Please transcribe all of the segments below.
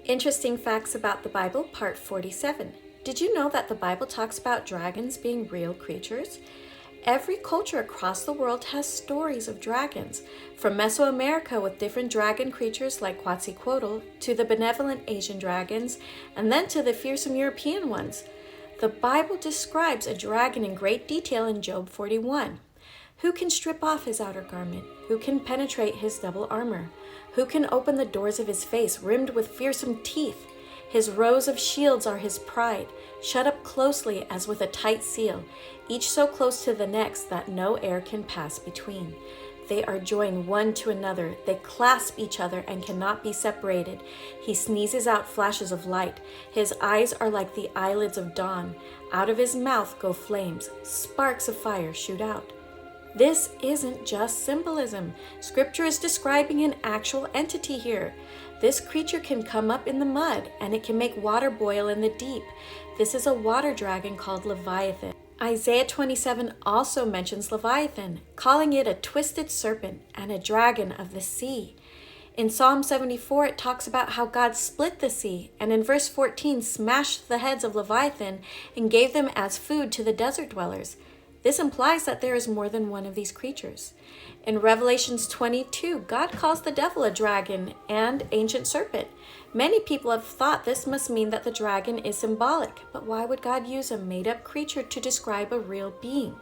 Interesting facts about the Bible, part 47. Did you know that the Bible talks about dragons being real creatures? Every culture across the world has stories of dragons, from Mesoamerica with different dragon creatures like Quetzalcoatl, to the benevolent Asian dragons, and then to the fearsome European ones. The Bible describes a dragon in great detail in Job 41. Who can strip off his outer garment? Who can penetrate his double armor? Who can open the doors of his face, rimmed with fearsome teeth? His rows of shields are his pride, shut up closely as with a tight seal, each so close to the next that no air can pass between. They are joined one to another. They clasp each other and cannot be separated. He sneezes out flashes of light. His eyes are like the eyelids of dawn. Out of his mouth go flames. Sparks of fire shoot out. This isn't just symbolism. Scripture is describing an actual entity here. This creature can come up in the mud, and it can make water boil in the deep. This is a water dragon called Leviathan. Isaiah 27 also mentions Leviathan, calling it a twisted serpent and a dragon of the sea. In Psalm 74, it talks about how God split the sea, and in verse 14 smashed the heads of Leviathan and gave them as food to the desert dwellers. This implies that there is more than one of these creatures. In Revelations 22, God calls the devil a dragon and ancient serpent. Many people have thought this must mean that the dragon is symbolic, but why would God use a made-up creature to describe a real being?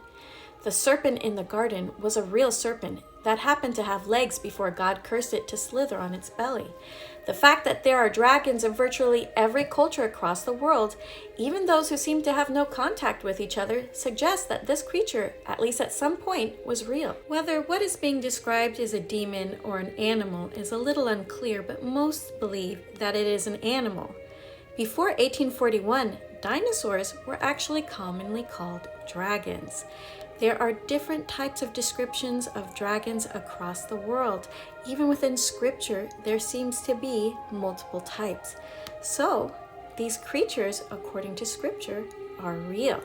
The serpent in the garden was a real serpent that happened to have legs before God cursed it to slither on its belly. The fact that there are dragons in virtually every culture across the world, even those who seem to have no contact with each other, suggests that this creature, at least at some point, was real. Whether what is being described is a demon or an animal is a little unclear, but most believe that it is an animal. Before 1841, dinosaurs were actually commonly called dragons. There are different types of descriptions of dragons across the world. Even within scripture, there seems to be multiple types. So, these creatures, according to scripture, are real.